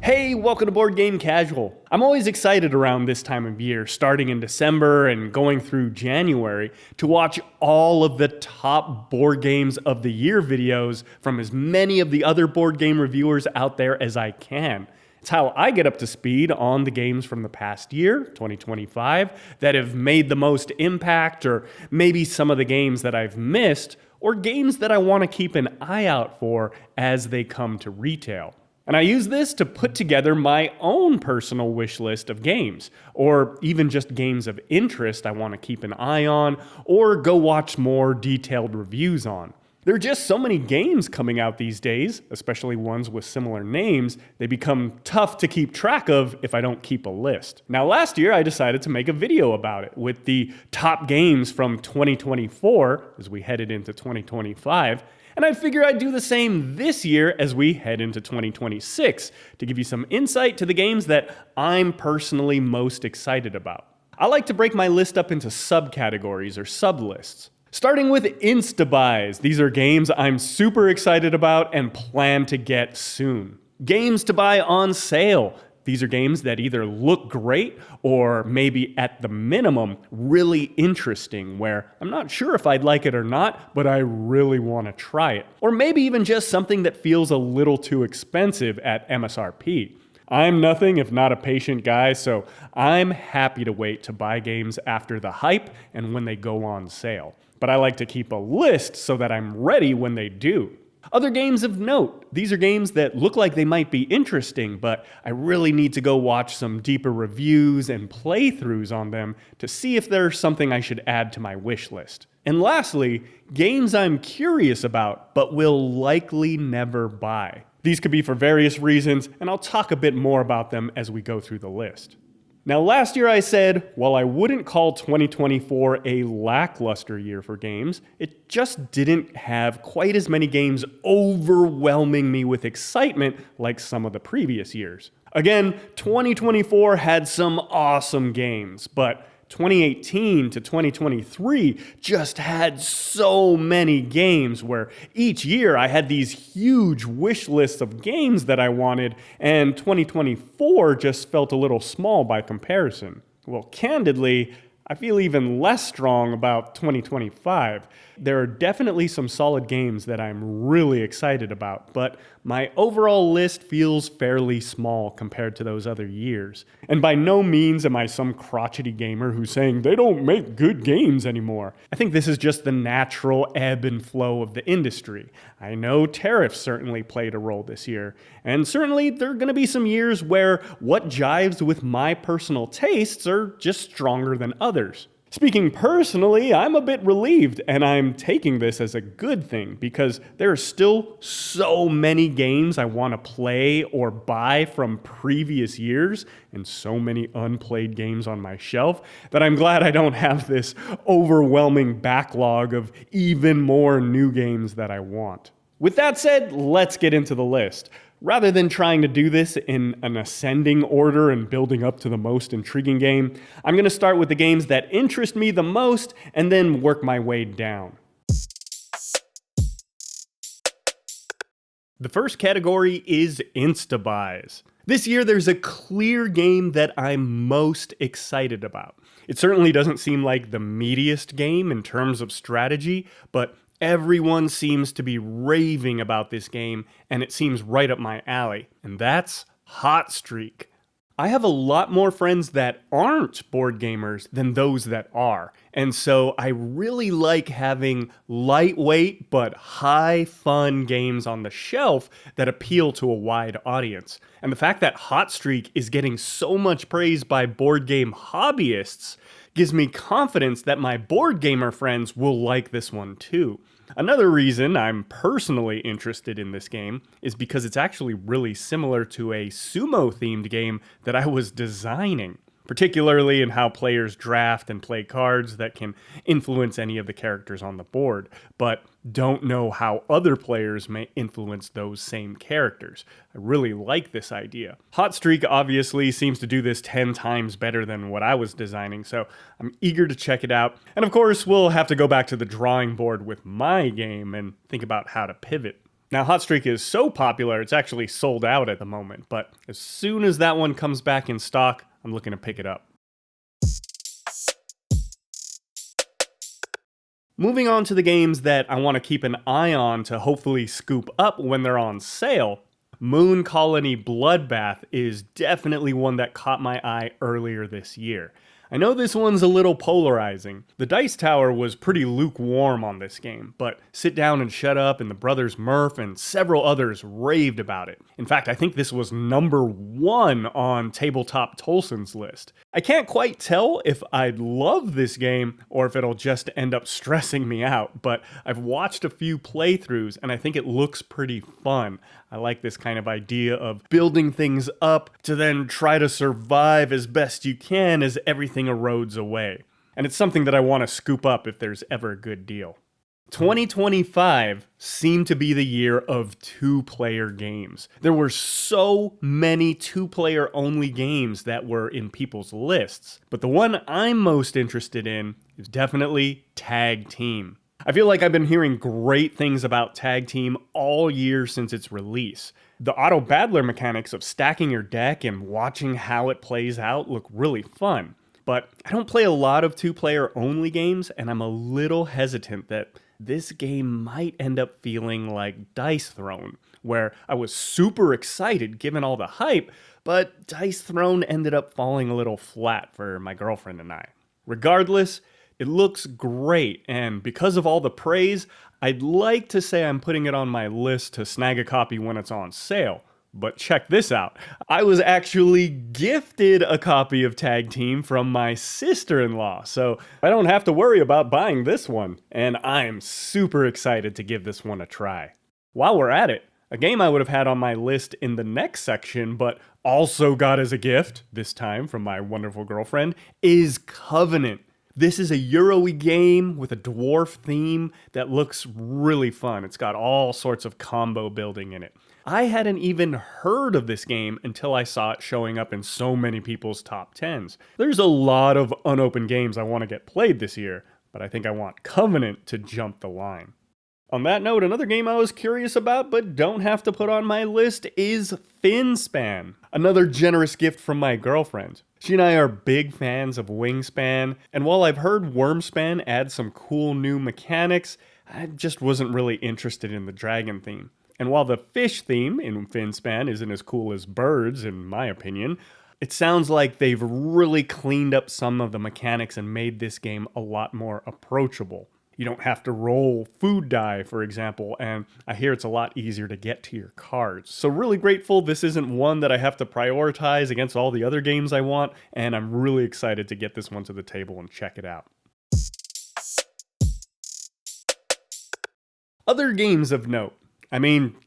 Hey, welcome to Board Game Casual. I'm always excited around this time of year, starting in December and going through January, to watch all of the top board games of the year videos from as many of the other board game reviewers out there as I can. It's how I get up to speed on the games from the past year, 2025, that have made the most impact, or maybe some of the games that I've missed, or games that I want to keep an eye out for as they come to retail. And I use this to put together my own personal wish list of games, or even just games of interest I want to keep an eye on, or go watch more detailed reviews on. There are just so many games coming out these days, especially ones with similar names, they become tough to keep track of if I don't keep a list. Now, last year I decided to make a video about it with the top games from 2024 as we headed into 2025. And I figure I'd do the same this year as we head into 2026 to give you some insight to the games that I'm personally most excited about. I like to break my list up into subcategories or sublists. Starting with Insta-Buys. These are games I'm super excited about and plan to get soon. Games to buy on sale. These are games that either look great or maybe at the minimum really interesting, where I'm not sure if I'd like it or not, but I really want to try it. Or maybe even just something that feels a little too expensive at MSRP. I'm nothing if not a patient guy, so I'm happy to wait to buy games after the hype and when they go on sale. But I like to keep a list so that I'm ready when they do. Other games of note. These are games that look like they might be interesting, but I really need to go watch some deeper reviews and playthroughs on them to see if there's something I should add to my wish list. And lastly, games I'm curious about, but will likely never buy. These could be for various reasons, and I'll talk a bit more about them as we go through the list. Now, last year I said, while I wouldn't call 2024 a lackluster year for games, it just didn't have quite as many games overwhelming me with excitement like some of the previous years. Again, 2024 had some awesome games, but 2018 to 2023 just had so many games where each year I had these huge wish lists of games that I wanted, and 2024 just felt a little small by comparison. Well, candidly, I feel even less strong about 2025. There are definitely some solid games that I'm really excited about, but my overall list feels fairly small compared to those other years. And by no means am I some crotchety gamer who's saying they don't make good games anymore. I think this is just the natural ebb and flow of the industry. I know tariffs certainly played a role this year, and certainly there are going to be some years where what jives with my personal tastes are just stronger than others. Speaking personally, I'm a bit relieved, and I'm taking this as a good thing because there are still so many games I want to play or buy from previous years, and so many unplayed games on my shelf, that I'm glad I don't have this overwhelming backlog of even more new games that I want. With that said, let's get into the list. Rather than trying to do this in an ascending order and building up to the most intriguing game, I'm going to start with the games that interest me the most and then work my way down. The first category is Insta-Buys. This year there's a clear game that I'm most excited about. It certainly doesn't seem like the meatiest game in terms of strategy, but everyone seems to be raving about this game, and it seems right up my alley, and that's Hot Streak. I have a lot more friends that aren't board gamers than those that are, and so I really like having lightweight but high fun games on the shelf that appeal to a wide audience. And the fact that Hot Streak is getting so much praise by board game hobbyists gives me confidence that my board gamer friends will like this one too. Another reason I'm personally interested in this game is because it's actually really similar to a sumo-themed game that I was designing, particularly in how players draft and play cards that can influence any of the characters on the board, but don't know how other players may influence those same characters. I really like this idea. Hot Streak obviously seems to do this 10 times better than what I was designing, so I'm eager to check it out. And of course, we'll have to go back to the drawing board with my game and think about how to pivot. Now, Hot Streak is so popular, it's actually sold out at the moment, but as soon as that one comes back in stock, I'm looking to pick it up. Moving on to the games that I want to keep an eye on to hopefully scoop up when they're on sale, Moon Colony Bloodbath is definitely one that caught my eye earlier this year. I know this one's a little polarizing. The Dice Tower was pretty lukewarm on this game, but Sit Down and Shut Up and the Brothers Murph and several others raved about it. In fact, I think this was #1 on Tabletop Tolson's list. I can't quite tell if I'd love this game or if it'll just end up stressing me out, but I've watched a few playthroughs and I think it looks pretty fun. I like this kind of idea of building things up to then try to survive as best you can as everything erodes away. And it's something that I want to scoop up if there's ever a good deal. 2025 seemed to be the year of two-player games. There were so many two-player only games that were in people's lists, but the one I'm most interested in is definitely Tag Team. I feel like I've been hearing great things about Tag Team all year since its release. The auto battler mechanics of stacking your deck and watching how it plays out look really fun. But I don't play a lot of two-player only games, and I'm a little hesitant that this game might end up feeling like Dice Throne, where I was super excited given all the hype, but Dice Throne ended up falling a little flat for my girlfriend and I. Regardless, it looks great, and because of all the praise, I'd like to say I'm putting it on my list to snag a copy when it's on sale. But check this out. I was actually gifted a copy of Tag Team from my sister-in-law, so I don't have to worry about buying this one. And I'm super excited to give this one a try. While we're at it, a game I would have had on my list in the next section, but also got as a gift, this time from my wonderful girlfriend, is Covenant. This is a Euro-y game with a dwarf theme that looks really fun. It's got all sorts of combo building in it. I hadn't even heard of this game until I saw it showing up in so many people's top 10s. There's a lot of unopened games I want to get played this year, but I think I want Covenant to jump the line. On that note, another game I was curious about but don't have to put on my list is Finspan, another generous gift from my girlfriend. She and I are big fans of Wingspan, and while I've heard Wormspan add some cool new mechanics, I just wasn't really interested in the dragon theme. And while the fish theme in Finspan isn't as cool as birds, in my opinion, it sounds like they've really cleaned up some of the mechanics and made this game a lot more approachable. You don't have to roll food die, for example, and I hear it's a lot easier to get to your cards. So really grateful this isn't one that I have to prioritize against all the other games I want, and I'm really excited to get this one to the table and check it out. Other games of note.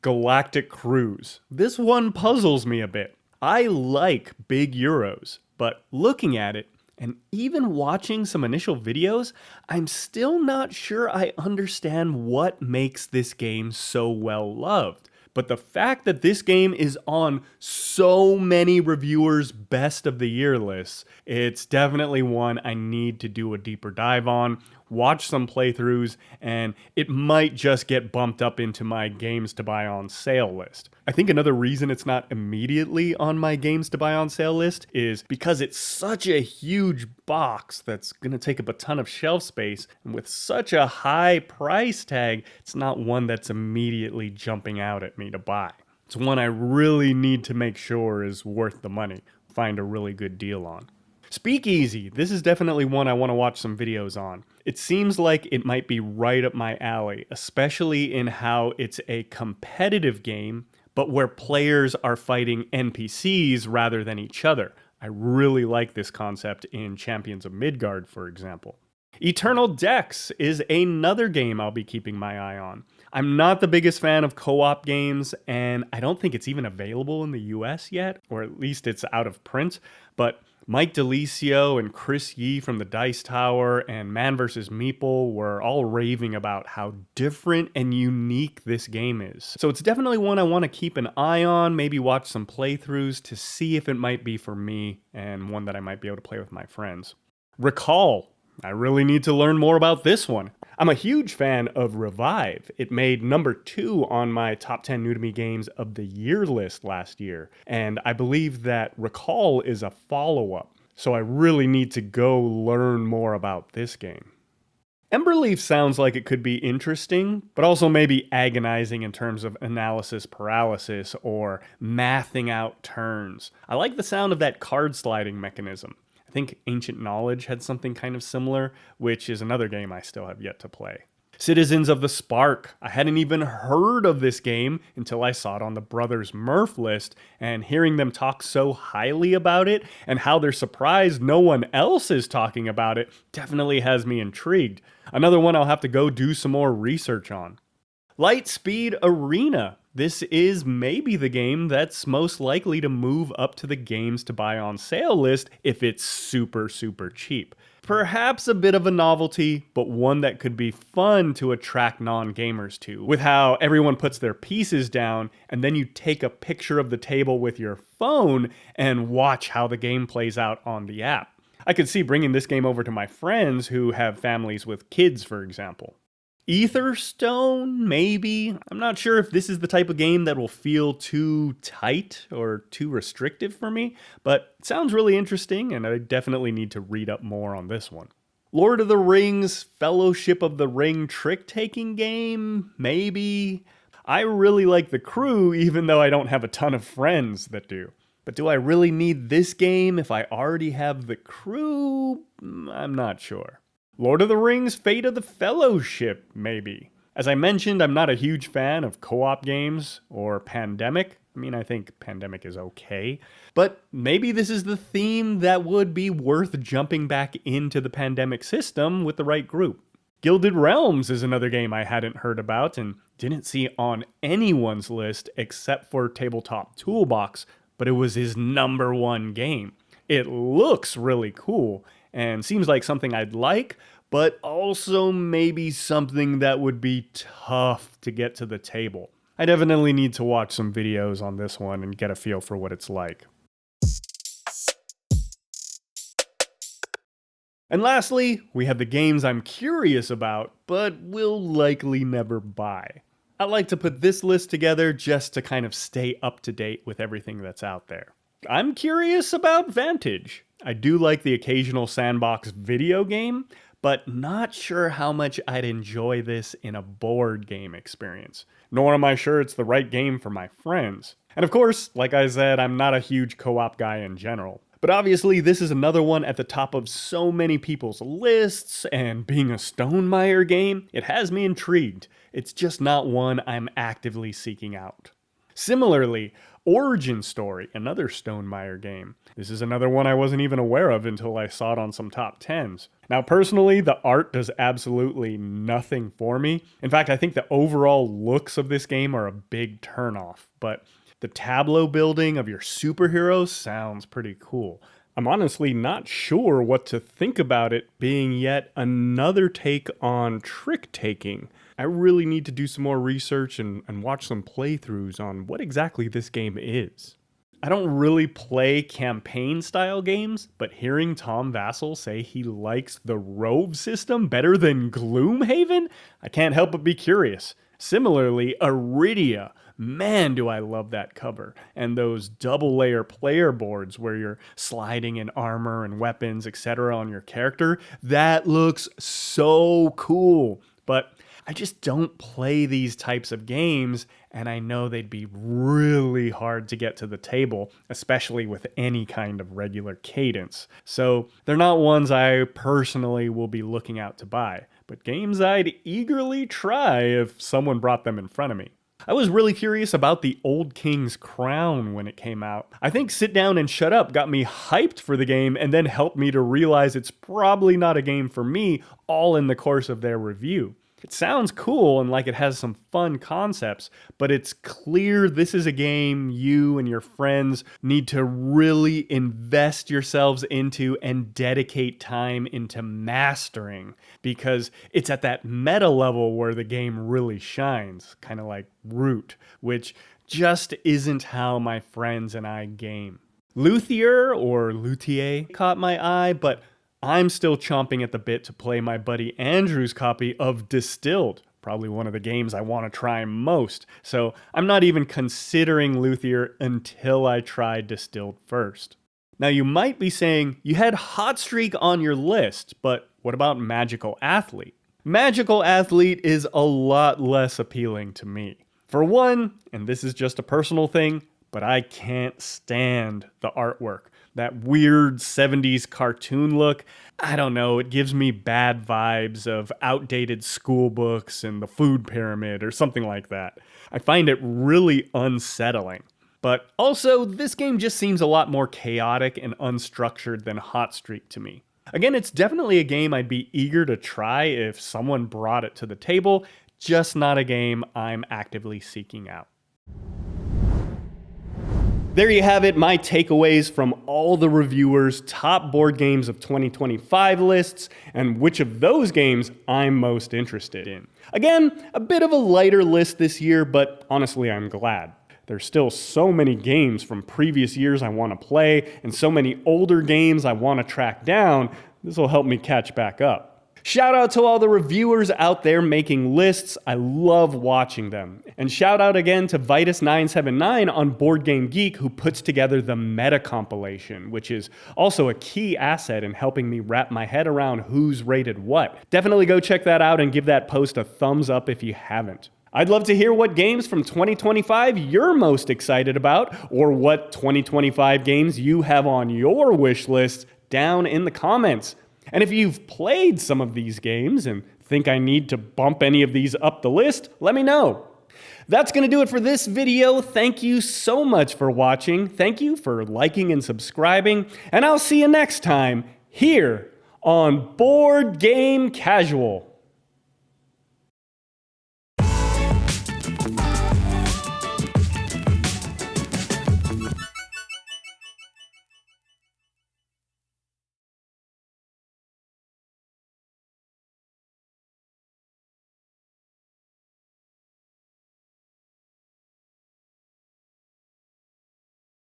Galactic Cruise. This one puzzles me a bit. I like big Euros, but looking at it, and even watching some initial videos, I'm still not sure I understand what makes this game so well loved. But the fact that this game is on so many reviewers' best of the year lists, it's definitely one I need to do a deeper dive on, watch some playthroughs, and it might just get bumped up into my games to buy on sale list. I think another reason it's not immediately on my games to buy on sale list is because it's such a huge box that's going to take up a ton of shelf space, and with such a high price tag, it's not one that's immediately jumping out at me to buy. It's one I really need to make sure is worth the money, find a really good deal on. Speakeasy, this is definitely one I want to watch some videos on. It seems like it might be right up my alley, especially in how it's a competitive game, but where players are fighting NPCs rather than each other. I really like this concept in Champions of Midgard, for example. Eternal Decks is another game I'll be keeping my eye on. I'm not the biggest fan of co-op games, and I don't think it's even available in the US yet, or at least it's out of print, but Mike DeLisio and Chris Yee from the Dice Tower and Man vs. Meeple were all raving about how different and unique this game is. So it's definitely one I want to keep an eye on, maybe watch some playthroughs to see if it might be for me, and one that I might be able to play with my friends. Recall. I really need to learn more about this one. I'm a huge fan of Revive. It made number 2 on my top 10 new to me games of the year list last year, and I believe that Recall is a follow-up, so I really need to go learn more about this game. Emberleaf sounds like it could be interesting, but also maybe agonizing in terms of analysis paralysis or mathing out turns. I like the sound of that card sliding mechanism. I think Ancient Knowledge had something kind of similar, which is another game I still have yet to play. Citizens of the Spark. I hadn't even heard of this game until I saw it on the Brothers Murph list, and hearing them talk so highly about it and how they're surprised no one else is talking about it definitely has me intrigued. Another one I'll have to go do some more research on. Lightspeed Arena. This is maybe the game that's most likely to move up to the games to buy on sale list if it's super cheap. Perhaps a bit of a novelty, but one that could be fun to attract non-gamers to, with how everyone puts their pieces down and then you take a picture of the table with your phone and watch how the game plays out on the app. I could see bringing this game over to my friends who have families with kids, for example. Etherstone, maybe? I'm not sure if this is the type of game that will feel too tight or too restrictive for me, but it sounds really interesting and I definitely need to read up more on this one. Lord of the Rings, Fellowship of the Ring trick-taking game, maybe? I really like The Crew, even though I don't have a ton of friends that do. But do I really need this game if I already have The Crew? I'm not sure. Lord of the Rings, Fate of the Fellowship, maybe. As I mentioned, I'm not a huge fan of co-op games or Pandemic. I mean, I think Pandemic is okay. But maybe this is the theme that would be worth jumping back into the Pandemic system with the right group. Gilded Realms is another game I hadn't heard about and didn't see on anyone's list except for Tabletop Toolbox, but it was his number 1 game. It looks really cool and seems like something I'd like, but also maybe something that would be tough to get to the table. I definitely need to watch some videos on this one and get a feel for what it's like. And lastly, we have the games I'm curious about, but will likely never buy. I like to put this list together just to kind of stay up to date with everything that's out there. I'm curious about Vantage. I do like the occasional sandbox video game, but not sure how much I'd enjoy this in a board game experience. Nor am I sure it's the right game for my friends. And of course, like I said, I'm not a huge co-op guy in general. But obviously, this is another one at the top of so many people's lists, and being a Stonemaier game, it has me intrigued. It's just not one I'm actively seeking out. Similarly, Origin Story, another Stonemaier game. This is another one I wasn't even aware of until I saw it on some top 10s. Now, personally, the art does absolutely nothing for me. In fact, I think the overall looks of this game are a big turnoff, but the tableau building of your superheroes sounds pretty cool. I'm honestly not sure what to think about it being yet another take on trick-taking. I really need to do some more research and watch some playthroughs on what exactly this game is. I don't really play campaign-style games, but hearing Tom Vassell say he likes the Rove system better than Gloomhaven, I can't help but be curious. Similarly, Iridia. Man, do I love that cover. And those double-layer player boards where you're sliding in armor and weapons, etc. on your character. That looks so cool. But I just don't play these types of games, and I know they'd be really hard to get to the table, especially with any kind of regular cadence. So they're not ones I personally will be looking out to buy, but games I'd eagerly try if someone brought them in front of me. I was really curious about the Old King's Crown when it came out. I think Sit Down and Shut Up got me hyped for the game and then helped me to realize it's probably not a game for me, all in the course of their review. It sounds cool and like it has some fun concepts, but it's clear this is a game you and your friends need to really invest yourselves into and dedicate time into mastering, because it's at that meta level where the game really shines, kind of like Root, which just isn't how my friends and I game. Luthier or Luthier caught my eye, but I'm still chomping at the bit to play my buddy Andrew's copy of Distilled, probably one of the games I want to try most. So I'm not even considering Luthier until I try Distilled first. Now you might be saying, you had Hot Streak on your list, but what about Magical Athlete? Magical Athlete is a lot less appealing to me. For one, and this is just a personal thing, but I can't stand the artwork. That weird 70s cartoon look, I don't know, it gives me bad vibes of outdated school books and the food pyramid or something like that. I find it really unsettling. But also, this game just seems a lot more chaotic and unstructured than Hot Streak to me. Again, it's definitely a game I'd be eager to try if someone brought it to the table, just not a game I'm actively seeking out. There you have it, my takeaways from all the reviewers' top board games of 2025 lists, and which of those games I'm most interested in. Again, a bit of a lighter list this year, but honestly, I'm glad. There's still so many games from previous years I want to play, and so many older games I want to track down. This will help me catch back up. Shout out to all the reviewers out there making lists. I love watching them. And shout out again to Vitus979 on Board Game Geek, who puts together the meta compilation, which is also a key asset in helping me wrap my head around who's rated what. Definitely go check that out and give that post a thumbs up if you haven't. I'd love to hear what games from 2025 you're most excited about, or what 2025 games you have on your wish list down in the comments. And if you've played some of these games and think I need to bump any of these up the list, let me know. That's going to do it for this video. Thank you so much for watching. Thank you for liking and subscribing. And I'll see you next time here on Board Game Casual.